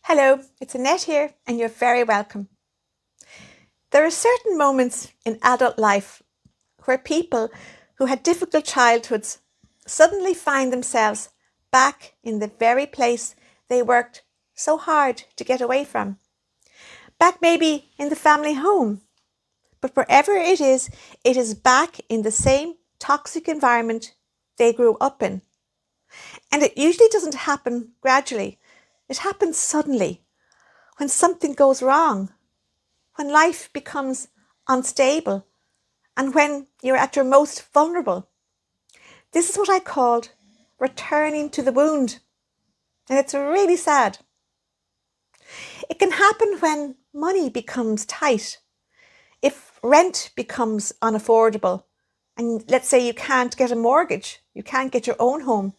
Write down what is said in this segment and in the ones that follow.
Hello, it's Annette here, and you're very welcome. There are certain moments in adult life where people who had difficult childhoods suddenly find themselves back in the very place they worked so hard to get away from. Back maybe in the family home, but wherever it is back in the same toxic environment they grew up in. And it usually doesn't happen gradually. It happens suddenly when something goes wrong, when life becomes unstable, and when you're at your most vulnerable. This is what I called returning to the wound. And it's really sad. It can happen when money becomes tight, if rent becomes unaffordable, and let's say you can't get a mortgage, you can't get your own home.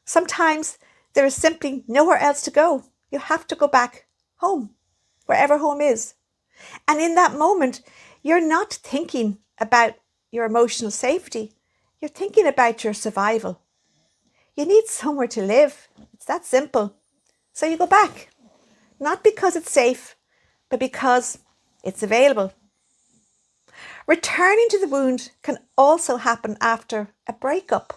Sometimes there is simply nowhere else to go. You have to go back home, wherever home is. And in that moment, you're not thinking about your emotional safety. You're thinking about your survival. You need somewhere to live. It's that simple. So you go back, not because it's safe, but because it's available. Returning to the wound can also happen after a breakup.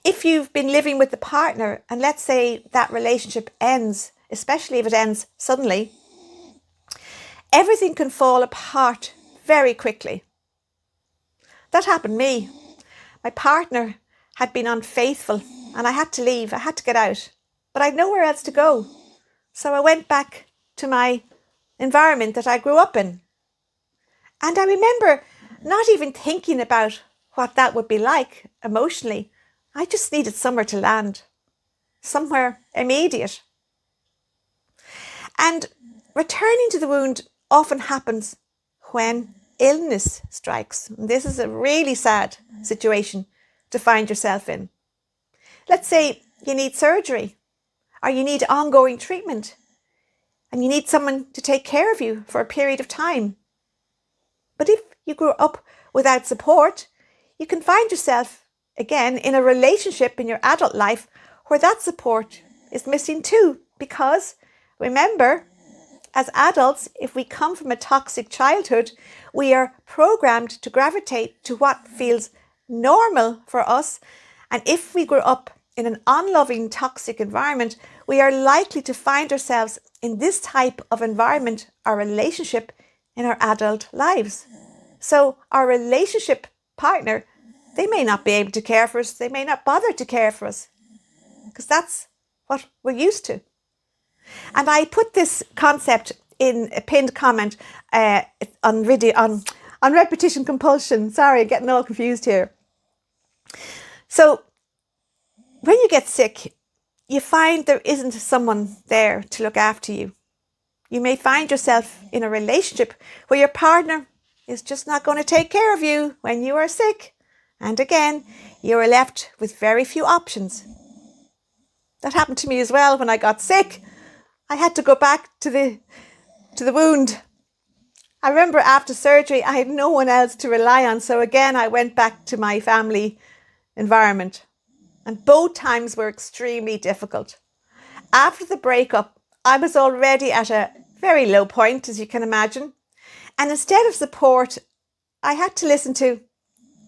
If you've been living with the partner and let's say that relationship ends, especially if it ends suddenly, everything can fall apart very quickly. That happened to me. My partner had been unfaithful and I had to leave. I had to get out, but I had nowhere else to go. So I went back to my environment that I grew up in. And I remember not even thinking about what that would be like emotionally. I just needed somewhere to land, somewhere immediate. And returning to the wound often happens when illness strikes. And this is a really sad situation to find yourself in. Let's say you need surgery or you need ongoing treatment and you need someone to take care of you for a period of time. But if you grew up without support, you can find yourself again in a relationship in your adult life where that support is missing too. Because remember, as adults, if we come from a toxic childhood, we are programmed to gravitate to what feels normal for us. And if we grew up in an unloving, toxic environment, we are likely to find ourselves in this type of environment or relationship in our adult lives. So our relationship partner, they may not be able to care for us. They may not bother to care for us because that's what we're used to. And I put this concept in a pinned comment on repetition compulsion. Sorry, getting all confused here. So when you get sick, you find there isn't someone there to look after you. You may find yourself in a relationship where your partner is just not going to take care of you when you are sick. And again, you are left with very few options. That happened to me as well when I got sick. I had to go back to the wound. I remember after surgery, I had no one else to rely on. So again, I went back to my family environment. And both times were extremely difficult. After the breakup, I was already at a very low point, as you can imagine. And instead of support, I had to listen to,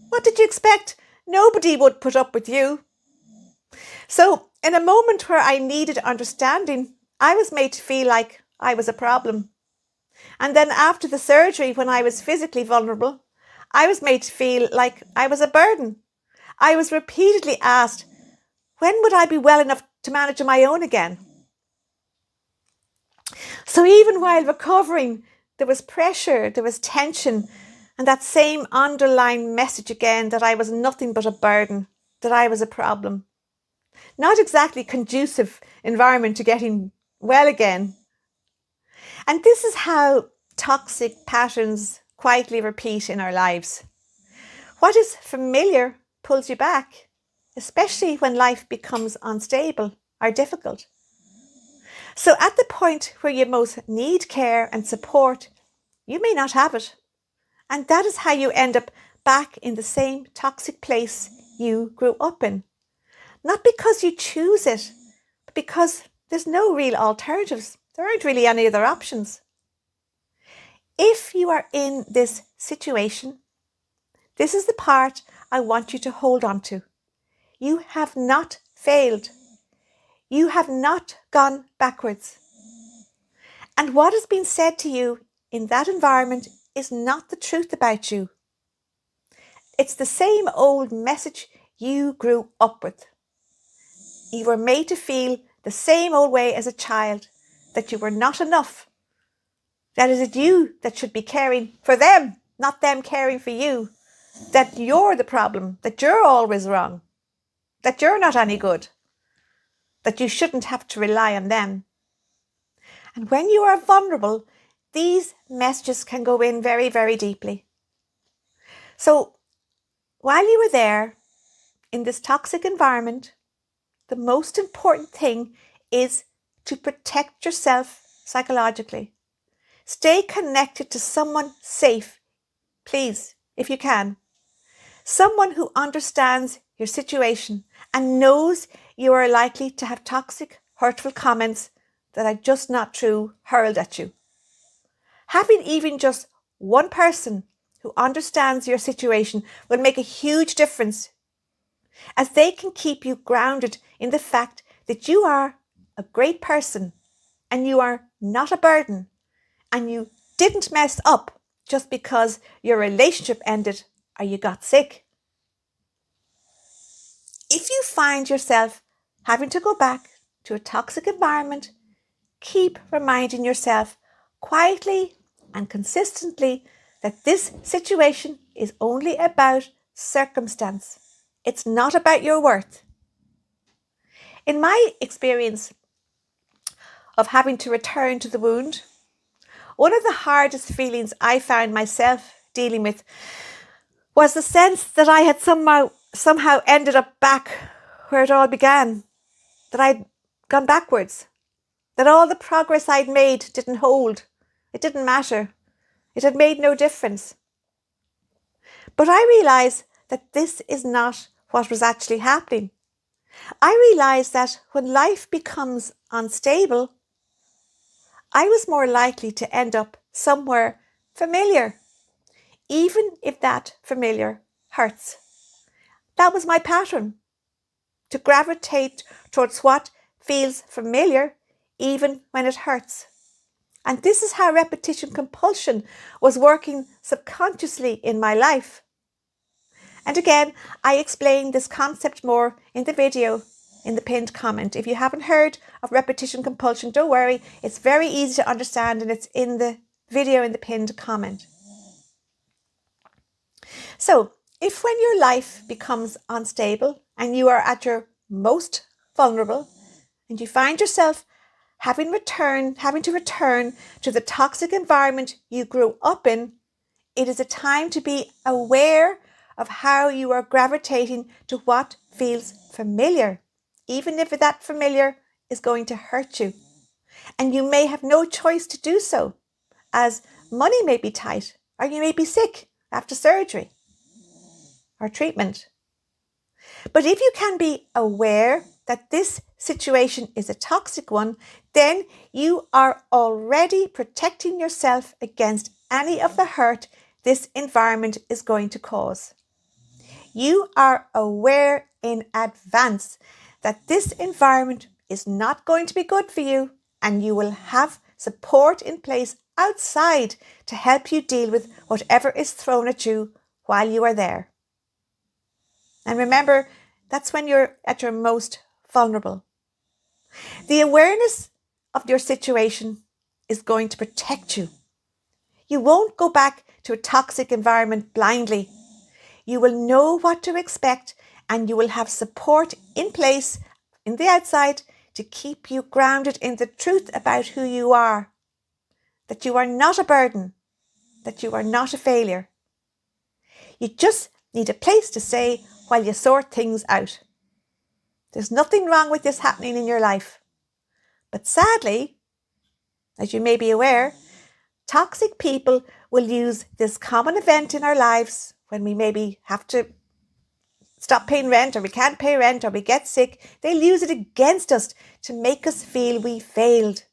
what did you expect? Nobody would put up with you. So in a moment where I needed understanding, I was made to feel like I was a problem. And then after the surgery, when I was physically vulnerable, I was made to feel like I was a burden. I was repeatedly asked, when would I be well enough to manage on my own again? So even while recovering, there was pressure, there was tension, and that same underlying message again that I was nothing but a burden, that I was a problem. Not exactly conducive environment to getting well again. And this is how toxic patterns quietly repeat in our lives. What is familiar pulls you back, especially when life becomes unstable or difficult. So at the point where you most need care and support, you may not have it. And that is how you end up back in the same toxic place you grew up in. Not because you choose it, but because There's no real alternatives. There aren't really any other options. If you are in this situation, this is the part I want you to hold on to. You have not failed. You have not gone backwards. And what has been said to you in that environment is not the truth about you. It's the same old message you grew up with. You were made to feel the same old way as a child, that you were not enough. That is it you that should be caring for them, not them caring for you. That you're the problem, that you're always wrong, that you're not any good, that you shouldn't have to rely on them. And when you are vulnerable, these messages can go in very, very deeply. So while you were there in this toxic environment, the most important thing is to protect yourself psychologically. Stay connected to someone safe, please, if you can. Someone who understands your situation and knows you are likely to have toxic, hurtful comments that are just not true hurled at you. Having even just one person who understands your situation will make a huge difference, as they can keep you grounded in the fact that you are a great person and you are not a burden and you didn't mess up just because your relationship ended or you got sick. If you find yourself having to go back to a toxic environment, keep reminding yourself quietly and consistently that this situation is only about circumstance. It's not about your worth. In my experience of having to return to the wound, one of the hardest feelings I found myself dealing with was the sense that I had somehow ended up back where it all began, that I'd gone backwards, that all the progress I'd made didn't hold, it didn't matter, it had made no difference. But I realised that this is not what was actually happening. I realised that when life becomes unstable, I was more likely to end up somewhere familiar, even if that familiar hurts. That was my pattern, to gravitate towards what feels familiar, even when it hurts. And this is how repetition compulsion was working subconsciously in my life. And again, I explain this concept more in the video in the pinned comment. If you haven't heard of repetition compulsion, don't worry. It's very easy to understand and it's in the video in the pinned comment. So, if when your life becomes unstable and you are at your most vulnerable and you find yourself having to return to the toxic environment you grew up in, it is a time to be aware of how you are gravitating to what feels familiar, even if that familiar is going to hurt you. And you may have no choice to do so, as money may be tight, or you may be sick after surgery or treatment. But if you can be aware that this situation is a toxic one, then you are already protecting yourself against any of the hurt this environment is going to cause. You are aware in advance that this environment is not going to be good for you, and you will have support in place outside to help you deal with whatever is thrown at you while you are there. And remember, that's when you're at your most vulnerable. The awareness of your situation is going to protect you. You won't go back to a toxic environment blindly. You will know what to expect and you will have support in place in the outside to keep you grounded in the truth about who you are. That you are not a burden. That you are not a failure. You just need a place to stay while you sort things out. There's nothing wrong with this happening in your life. But sadly, as you may be aware, toxic people will use this common event in our lives when we maybe have to stop paying rent, or we can't pay rent, or we get sick, they'll use it against us to make us feel we failed.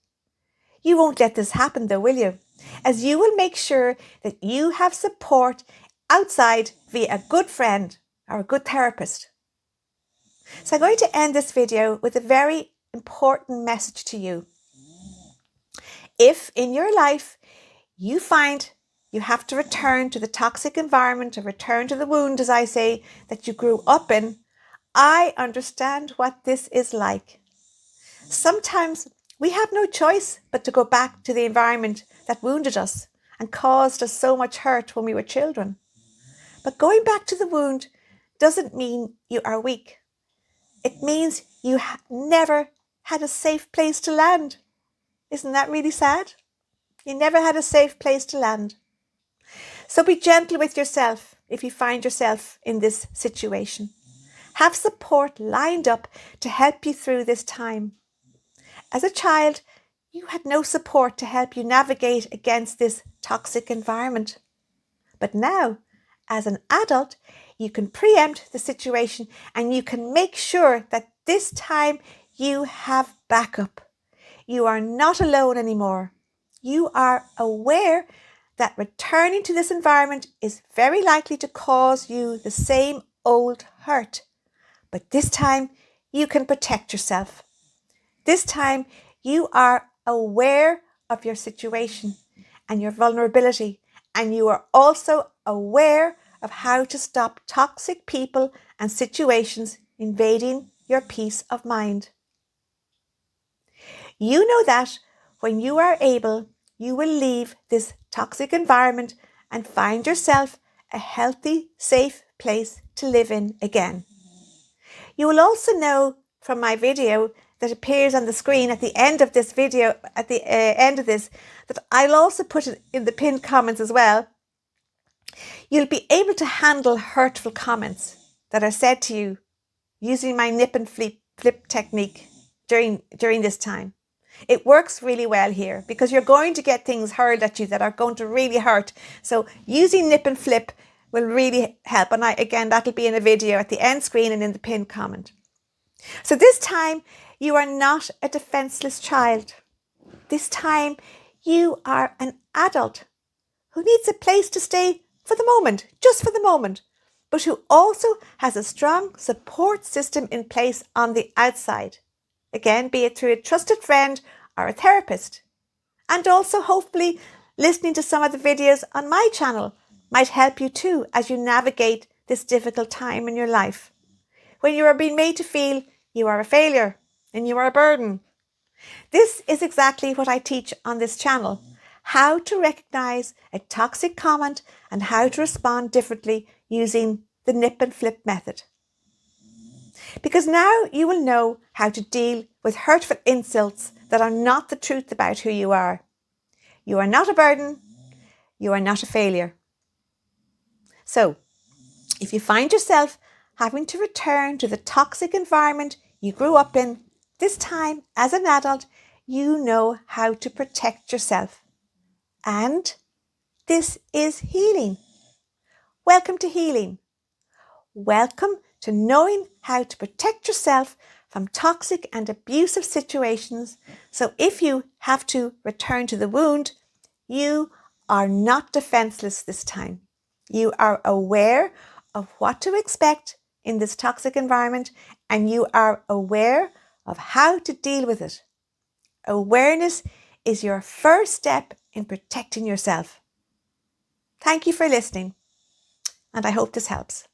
You won't let this happen though, will you? As you will make sure that you have support outside via a good friend or a good therapist. So I'm going to end this video with a very important message to you. If in your life you find you have to return to the toxic environment, or return to the wound, as I say, that you grew up in, I understand what this is like. Sometimes we have no choice but to go back to the environment that wounded us and caused us so much hurt when we were children. But going back to the wound doesn't mean you are weak. It means you never had a safe place to land. Isn't that really sad? You never had a safe place to land. So be gentle with yourself if you find yourself in this situation. Have support lined up to help you through this time. As a child, you had no support to help you navigate against this toxic environment. But now, as an adult, you can preempt the situation, and you can make sure that this time you have backup. You are not alone anymore. You are aware that returning to this environment is very likely to cause you the same old hurt. But this time you can protect yourself. This time you are aware of your situation and your vulnerability, and you are also aware of how to stop toxic people and situations invading your peace of mind. You know that when you are able, you will leave this toxic environment and find yourself a healthy, safe place to live in again. You will also know from my video that appears on the screen at the end of this video, at the end of this, that I'll also put it in the pinned comments as well. You'll be able to handle hurtful comments that are said to you using my nip and flip technique during this time. It works really well here because you're going to get things hurled at you that are going to really hurt. So using nip and flip will really help. And again, that'll be in a video at the end screen and in the pinned comment. So this time, you are not a defenseless child. This time, you are an adult who needs a place to stay for the moment, just for the moment, but who also has a strong support system in place on the outside. Again, be it through a trusted friend or a therapist. And also, hopefully, listening to some of the videos on my channel might help you too as you navigate this difficult time in your life, when you are being made to feel you are a failure and you are a burden. This is exactly what I teach on this channel: how to recognize a toxic comment and how to respond differently using the nip and flip method. Because now you will know how to deal with hurtful insults that are not the truth about who you are. You are not a burden. You are not a failure. So, if you find yourself having to return to the toxic environment you grew up in, this time as an adult, you know how to protect yourself. And this is healing. Welcome to healing. Welcome to knowing how to protect yourself from toxic and abusive situations. So if you have to return to the wound, you are not defenseless this time. You are aware of what to expect in this toxic environment, and you are aware of how to deal with it. Awareness is your first step in protecting yourself. Thank you for listening, and I hope this helps.